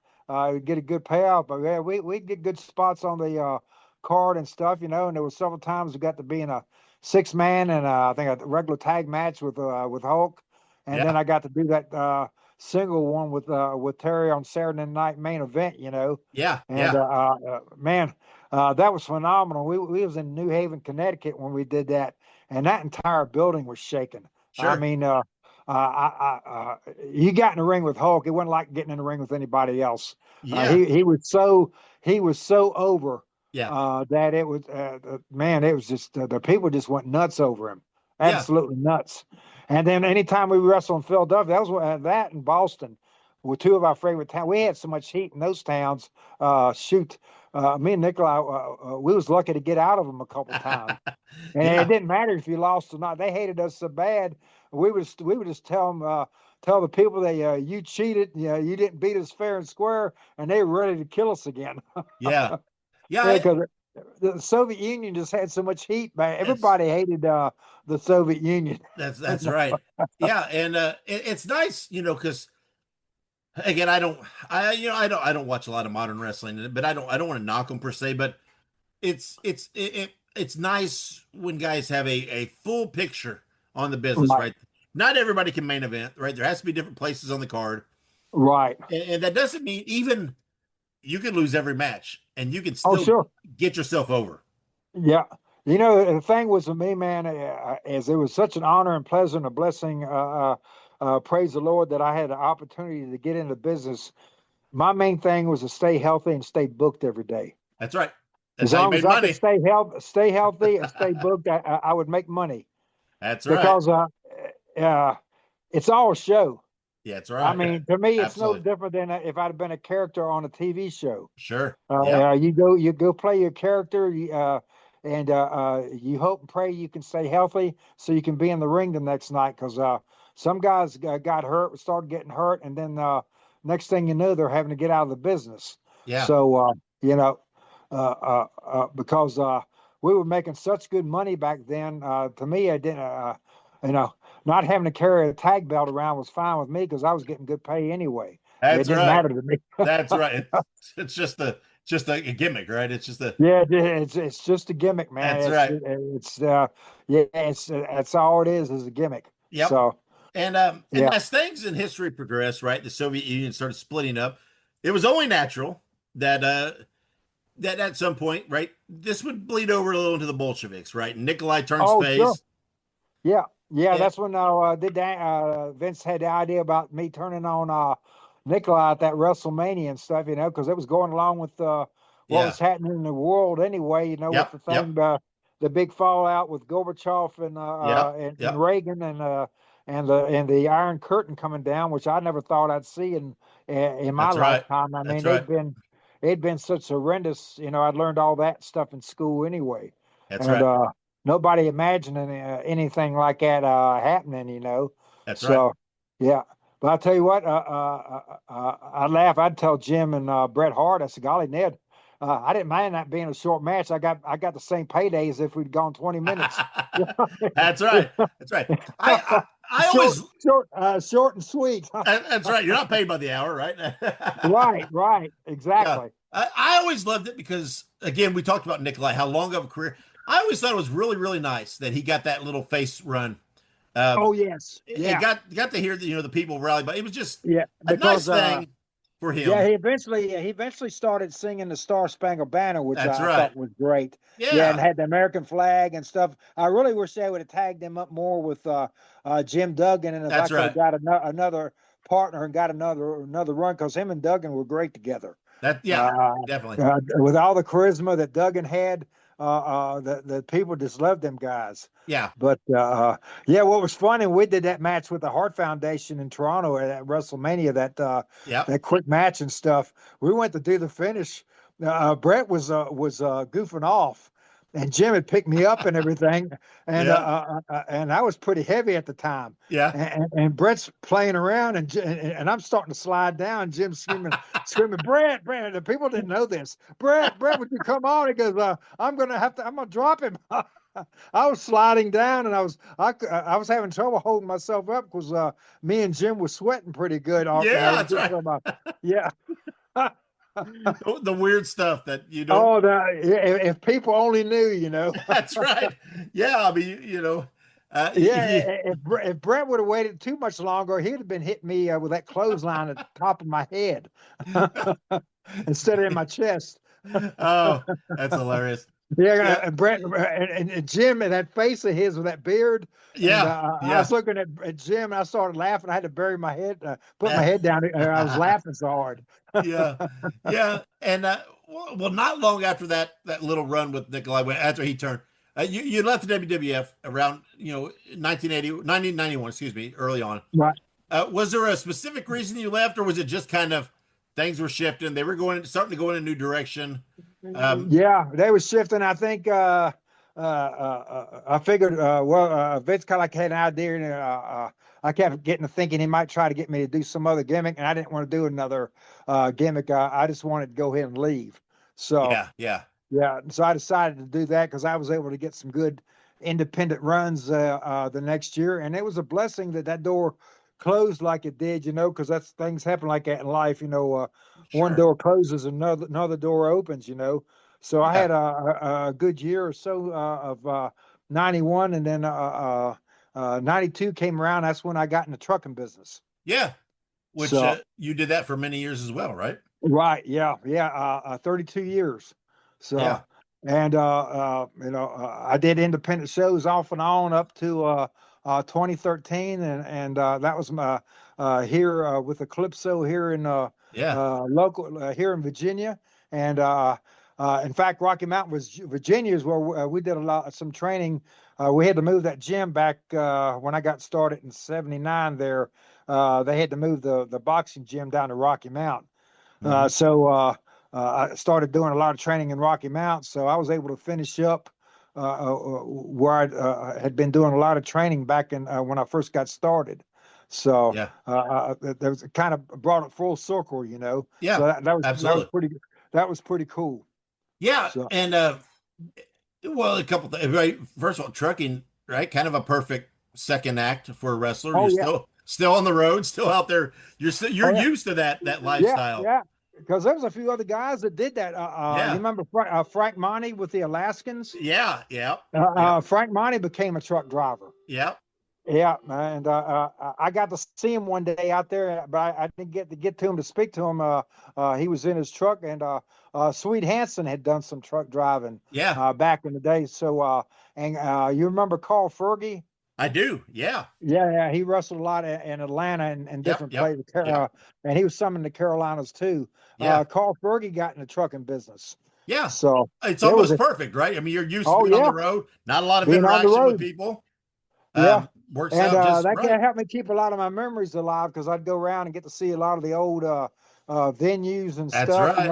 S5: Get a good payoff, but yeah, we get good spots on the card and stuff, and there were several times we got to be in a 6-man and I think a regular tag match with Hulk, and then I got to do that single one with Terry on Saturday Night Main Event, man, that was phenomenal. We was in New Haven, Connecticut when we did that, and that entire building was shaking.
S2: Sure.
S5: I mean, you got in the ring with Hulk, it wasn't like getting in the ring with anybody else. He was so over. That it was man, it was just the people just went nuts over him, absolutely nuts. And then anytime we wrestled in Philadelphia, that was that in Boston were two of our favorite towns. We had so much heat in those towns. Me and Nikolai, we was lucky to get out of them a couple of times, and it didn't matter if you lost or not. They hated us so bad. We would just tell them. Tell the people that you cheated, you didn't beat us fair and square, and they were ready to kill us again. Because the Soviet Union just had so much heat, man. Everybody hated the Soviet Union.
S2: That's right. And it's nice, because again, I don't watch a lot of modern wrestling, but I don't want to knock them per se, but it's nice when guys have a full picture on the business, right? Not everybody can main event, right? There has to be different places on the card.
S5: Right.
S2: And that doesn't mean even you can lose every match and you can still get yourself over.
S5: Yeah. The thing was with me, man, as it was such an honor and pleasure and a blessing, praise the Lord, that I had the opportunity to get into business. My main thing was to stay healthy and stay booked every day.
S2: That's right.
S5: As long as I could stay healthy and stay booked, I would make money.
S2: That's right.
S5: Because it's all a show.
S2: Yeah, that's right.
S5: I mean, to me, it's no different than if I'd have been a character on a TV show.
S2: Sure.
S5: You go play your character, and you hope and pray you can stay healthy so you can be in the ring the next night. Because some guys got hurt, started getting hurt, and then next thing you know, they're having to get out of the business.
S2: Yeah.
S5: So because we were making such good money back then. To me, I didn't. Not having to carry a tag belt around was fine with me because I was getting good pay anyway.
S2: That's
S5: it didn't matter to me.
S2: That's right. It's just a gimmick, right? It's just
S5: it's just a gimmick, man.
S2: That's right.
S5: That's all it is a gimmick.
S2: Yep.
S5: So
S2: and as things in history progressed, right, the Soviet Union started splitting up. It was only natural that at some point, right, this would bleed over a little into the Bolsheviks, right? Nikolai turns face.
S5: Sure. Yeah, that's when Vince had the idea about me turning on Nikolai at that WrestleMania and stuff, because it was going along with what was happening in the world anyway, with the thing, the big fallout with Gorbachev and Reagan and the Iron Curtain coming down, which I never thought I'd see in my lifetime. I mean, it'd been such horrendous, I'd learned all that stuff in school anyway. Nobody imagining anything like that happening,
S2: That's
S5: right.
S2: So,
S5: yeah. But I'll tell you what, I'd laugh. I'd tell Jim and Bret Hart, I said, golly, Ned, I didn't mind that being a short match. I got the same payday as if we'd gone 20 minutes.
S2: That's right. That's right. I always
S5: short and sweet.
S2: That's right. You're not paid by the hour, right?
S5: Right. Exactly.
S2: Yeah. I always loved it because, again, we talked about Nikolai, how long of a career. I always thought it was really, really nice that he got that little face run.
S5: Yes. Yeah.
S2: Got to hear the people rally, but it was just a
S5: because,
S2: nice thing for him.
S5: Yeah, he eventually started singing the Star Spangled Banner, which I thought was great.
S2: Yeah,
S5: and had the American flag and stuff. I really wish they would have tagged him up more with Jim Duggan, and if I could have got another partner and got another run, because him and Duggan were great together.
S2: Definitely.
S5: With all the charisma that Duggan had. The people just loved them guys.
S2: Yeah.
S5: But what was funny, we did that match with the Hart Foundation in Toronto at WrestleMania, that quick match and stuff. We went to do the finish. Brett was goofing off, and Jim had picked me up and everything, and I was pretty heavy at the time.
S2: Yeah.
S5: And Brett's playing around, and I'm starting to slide down. Jim's screaming, Brett, the people didn't know this. Brett, would you come on? He goes, I'm gonna drop him. I was sliding down, and I was having trouble holding myself up because me and Jim were sweating pretty good.
S2: Yeah, that's right.
S5: Yeah.
S2: The weird stuff that you
S5: Oh,
S2: don't.
S5: if people only knew.
S2: That's right. Yeah, I mean,
S5: If Brent would have waited too much longer, he'd have been hitting me with that clothesline at the top of my head instead of in my chest.
S2: Oh, that's hilarious.
S5: Yeah, and Brent and Jim and that face of his with that beard.
S2: Yeah,
S5: and, I was looking at Jim, and I started laughing. I had to bury my head, put my head down. I was laughing so hard.
S2: Yeah, and well, not long after that little run with Nikolai, after he turned, you left the WWF around 1991, excuse me, early on.
S5: Right.
S2: Was there a specific reason you left, or was it just kind of things were shifting? They were starting to go in a new direction.
S5: Yeah, they were shifting. I think I figured, Vince kind of like had an idea, and I kept getting to thinking he might try to get me to do some other gimmick, and I didn't want to do another gimmick. I just wanted to go ahead and leave. So
S2: yeah.
S5: So I decided to do that because I was able to get some good independent runs the next year, and it was a blessing that door closed like it did, because that's things happen like that in life. One door closes, another door opens. So I had a good year or so of 91, and then 92 came around. That's when I got in the trucking business.
S2: Yeah, which you did that for many years as well, right?
S5: Right. Yeah. 32 years. So.
S2: Yeah.
S5: And I did independent shows off and on up to 2013, and that was my here with Eclipso here in local here in Virginia, and in fact Rocky Mountain, Virginia is where we did some training. We had to move that gym back when I got started in '79. There, they had to move the boxing gym down to Rocky Mountain. So I started doing a lot of training in Rocky Mountain, so I was able to finish up where I had been doing a lot of training back in when I first got started. So that was kind of brought it full circle,
S2: Yeah,
S5: so
S2: absolutely.
S5: That was pretty cool.
S2: Yeah,
S5: so.
S2: And well, a couple things. Right, first of all, trucking, right, kind of a perfect second act for a wrestler. You're still on the road, still out there. You're used to that lifestyle.
S5: Yeah. Because there was a few other guys that did that. You remember Frank Monty with the Alaskans?
S2: Yeah.
S5: Frank Monty became a truck driver.
S2: Yeah.
S5: Yeah, and I got to see him one day out there, but I didn't get to get to him to speak to him. He was in his truck, and Sweet Hansen had done some truck driving. Back in the day. So, you remember Carl Fergie?
S2: I do. Yeah.
S5: Yeah. He wrestled a lot in Atlanta and different places. And he was some in the Carolinas too. Carl Fergie got in the trucking business.
S2: Yeah.
S5: So
S2: it's almost perfect, right? I mean, you're used to being on the road, not a lot of interaction with people. Works out just
S5: that
S2: right.
S5: helped me keep a lot of my memories alive because I'd go around and get to see a lot of the old venues and
S2: That's
S5: stuff.
S2: Right.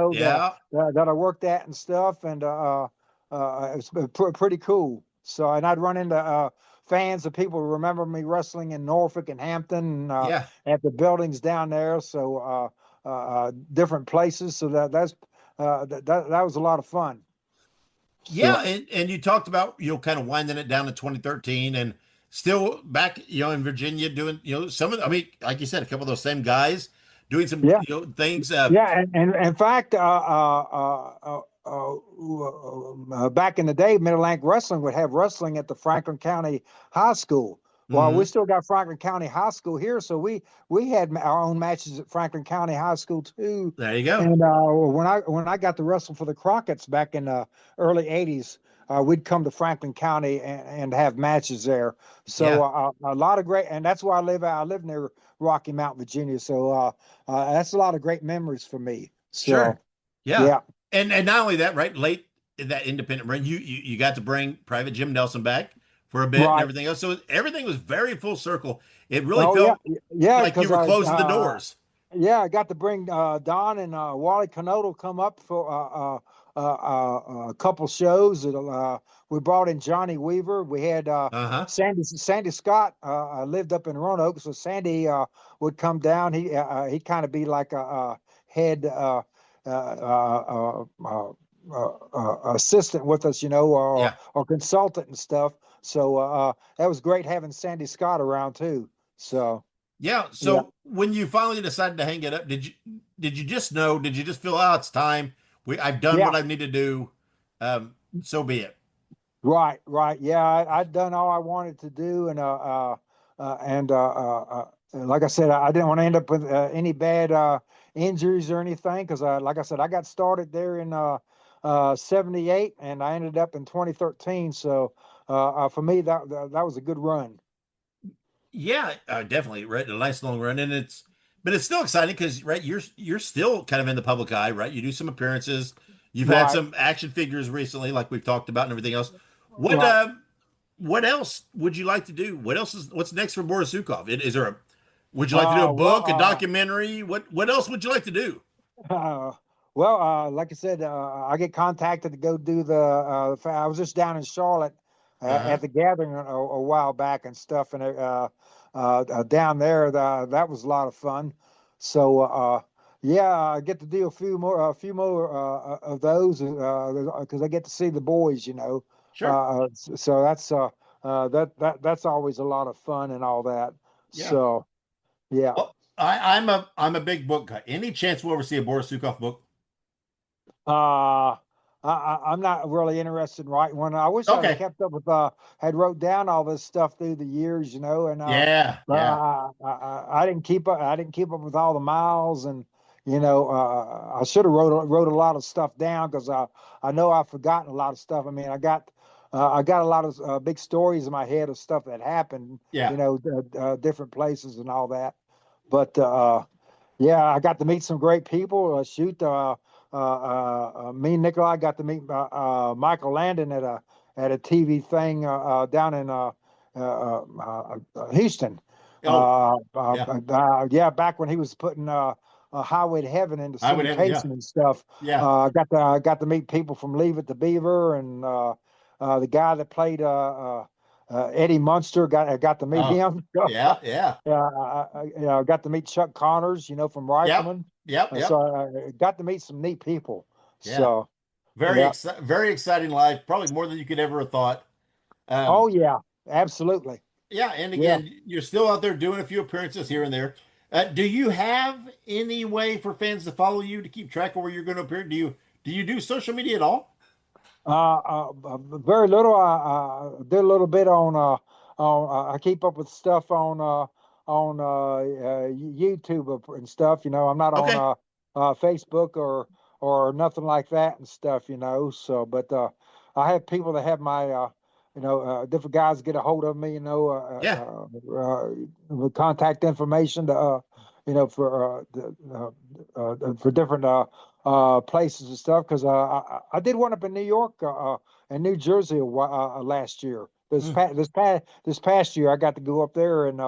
S5: That I worked at and stuff, and it was pretty cool. So, and I'd run into fans of people who remember me wrestling in Norfolk and Hampton at the buildings down there. So different places. So that was a lot of fun.
S2: Yeah, and you talked about kind of winding it down to 2013 and still back in Virginia doing some of like you said, a couple of those same guys doing some things.
S5: And in fact, back in the day, Mid-Atlantic Wrestling would have wrestling at the Franklin County High School. Well, we still got Franklin County High School here, so we had our own matches at Franklin County High School too.
S2: There you go.
S5: And when I got to wrestle for the Crockett's back in the early '80s, we'd come to Franklin County and have matches there. So a lot of great, and that's where I live. I live near Rocky Mount, Virginia. So that's a lot of great memories for me. So,
S2: sure. Yeah. And not only that, right? Late in that independent run, you got to bring Private Jim Nelson back for a bit and everything else. So everything was very full circle. It really felt like you were closing the doors.
S5: Yeah, I got to bring Don and Wally Canotto come up for a couple shows. We brought in Johnny Weaver. We had Sandy Scott lived up in Roanoke, so Sandy would come down. He kind of be like a head assistant with us, or consultant and stuff. So that was great having Sandy Scott around too. So
S2: when you finally decided to hang it up, did you just know? Did you just feel, it's time? I've done what I need to do. So be it.
S5: Right. Yeah, I'd done all I wanted to do, and like I said, I didn't want to end up with any bad injuries or anything, because like I said, I got started there in 78, and I ended up in 2013. So for me, that was a good run.
S2: Yeah, definitely. Right, a nice long run, but it's still exciting because you're still kind of in the public eye, right? You do some appearances. You've had some action figures recently, like we've talked about, and everything else. What else would you like to do? What's next for Boris Zhukov? Would you like to do a book, a documentary? What else would you like to do?
S5: Like I said, I get contacted to go do I was just down in Charlotte at the gathering a while back and stuff, and down there, that was a lot of fun. So I get to do a few more of those because I get to see the boys,
S2: Sure.
S5: So that's always a lot of fun and all that.
S2: Yeah.
S5: So yeah.
S2: Well, I'm a big book guy. Any chance we'll ever see a Boris Zhukov book?
S5: I'm not really interested in writing one. I wish I had kept up with had wrote down all this stuff through the years, and I didn't keep up. I didn't keep up with all the miles, and I should have wrote a lot of stuff down, because I know I've forgotten a lot of stuff. I mean, I got a lot of big stories in my head of stuff that happened, different places and all that. But I got to meet some great people. Me and Nikolai got to meet Michael Landon at a TV thing down in Houston. Back when he was putting Highway to Heaven into syndication and stuff. I got to meet people from Leave It to Beaver, and the guy that played Eddie Munster, got to meet him.
S2: I
S5: got to meet Chuck Connors, from Rifleman. So I got to meet some neat people.
S2: Yeah.
S5: So
S2: very exciting life, probably more than you could ever have thought.
S5: Absolutely.
S2: Yeah, and again, you're still out there doing a few appearances here and there. Do you have any way for fans to follow you, to keep track of where you're going to appear? Do you do social media at all?
S5: Very little. I did a little bit on I keep up with stuff on YouTube and stuff. I'm not on Facebook or nothing like that and stuff. So, but I have people that have my different guys get a hold of me. With contact information to for different places and stuff, because I did one up in New York and New Jersey last year. This past year, I got to go up there and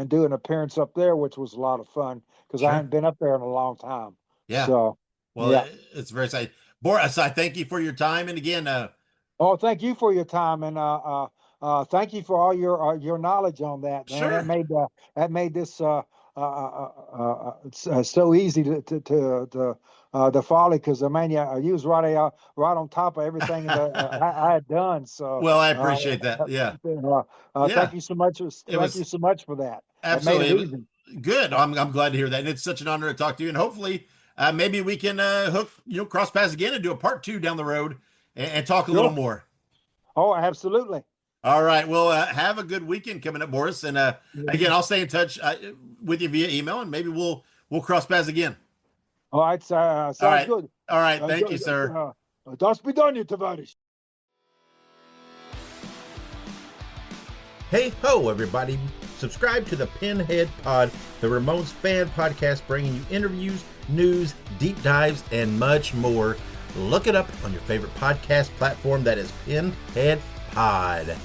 S5: do an appearance up there, which was a lot of fun, because I hadn't been up there in a long time.
S2: Yeah.
S5: So
S2: it's very exciting. Boris, I thank you for your time, and again,
S5: thank you for your time, and thank you for all your knowledge on that, man.
S2: Sure.
S5: That made this so easy to follow, because you was right on top of everything that I had done. So
S2: I appreciate that. Yeah.
S5: Thank you so much. Thank you so much for that.
S2: Absolutely. Good. I'm glad to hear that, and it's such an honor to talk to you. And hopefully, maybe we can cross paths again and do a part 2 down the road and talk a little more.
S5: Oh, absolutely.
S2: All right. Well, have a good weekend coming up, Boris. And again, I'll stay in touch with you via email, and maybe we'll cross paths again.
S5: All right. Sounds good.
S2: All right. Thank you, sir.
S5: До свидания, товарищ.
S10: Hey ho, everybody. Subscribe to the Pinhead Pod, the Ramones fan podcast, bringing you interviews, news, deep dives, and much more. Look it up on your favorite podcast platform. That is Pinhead Pod.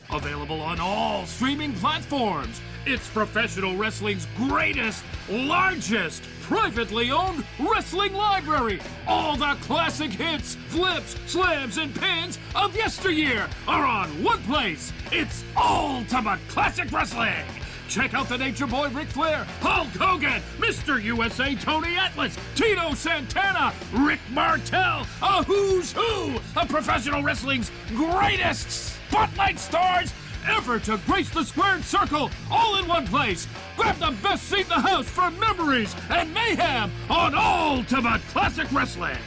S11: Available on all streaming platforms. It's professional wrestling's greatest, largest, privately owned wrestling library. All the classic hits, flips, slams, and pins of yesteryear are on one place. It's Ultimate Classic Wrestling. Check out the Nature Boy Ric Flair, Hulk Hogan, Mr. USA Tony Atlas, Tito Santana, Rick Martel, a who's who of professional wrestling's greatest spotlight stars ever to grace the squared circle, all in one place. Grab the best seat in the house for memories and mayhem on Ultimate Classic Wrestling.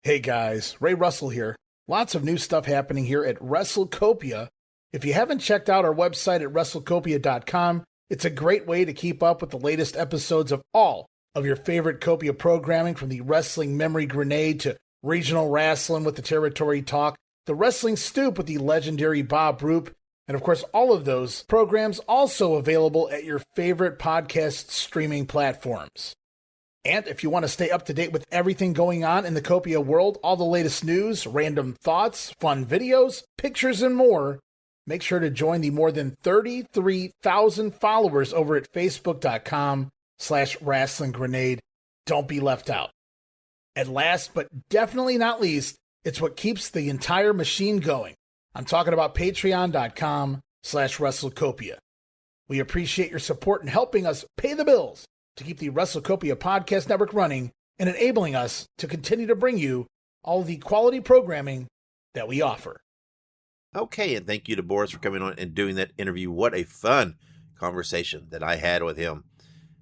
S12: Hey guys, Ray Russell here. Lots of new stuff happening here at WrestleCopia. If you haven't checked out our website at WrestleCopia.com, it's a great way to keep up with the latest episodes of all of your favorite Copia programming, from the Wrestling Memory Grenade to Regional Wrestling with the Territory Talk, the Wrestling Stoop with the legendary Bob Roop, and of course all of those programs also available at your favorite podcast streaming platforms. And if you want to stay up to date with everything going on in the Copia world, all the latest news, random thoughts, fun videos, pictures, and more, make sure to join the more than 33,000 followers over at Facebook.com/Wrestling Grenade. Don't be left out. And last but definitely not least, it's what keeps the entire machine going. I'm talking about Patreon.com/WrestleCopia. We appreciate your support in helping us pay the bills to keep the WrestleCopia podcast network running and enabling us to continue to bring you all the quality programming that we offer.
S2: Okay, and thank you to Boris for coming on and doing that interview. What a fun conversation that I had with him.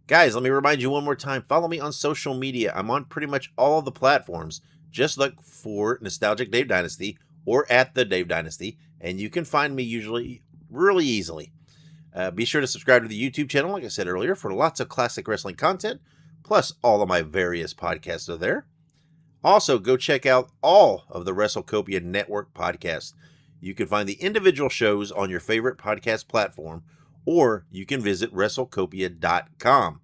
S2: Guys, let me remind you one more time, follow me on social media. I'm on pretty much all of the platforms. Just look for Nostalgic Dave Dynasty or at the Dave Dynasty, and you can find me usually really easily. Be sure to subscribe to the YouTube channel, like I said earlier, for lots of classic wrestling content, plus all of my various podcasts are there. Also, go check out all of the WrestleCopia Network podcasts. You can find the individual shows on your favorite podcast platform, or you can visit WrestleCopia.com.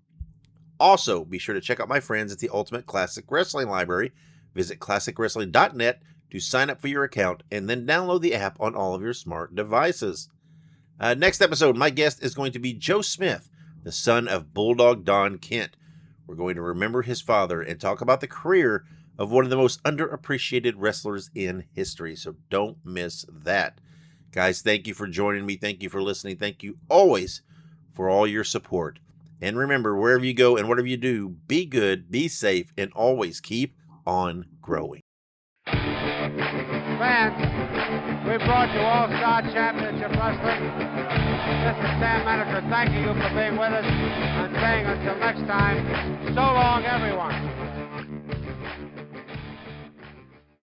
S2: Also, be sure to check out my friends at the Ultimate Classic Wrestling Library. Visit ClassicWrestling.net to sign up for your account, and then download the app on all of your smart devices. Next episode, my guest is going to be Joe Smith, the son of Bulldog Don Kent. We're going to remember his father and talk about the career of one of the most underappreciated wrestlers in history, so don't miss that. Guys, thank you for joining me. Thank you for listening. Thank you always for all your support. And remember, wherever you go and whatever you do, be good, be safe, and always keep on growing.
S13: Fans, we brought you All-Star Championship Wrestling. This is Sam Manager thanking you for being with us and saying until next time, so long everyone.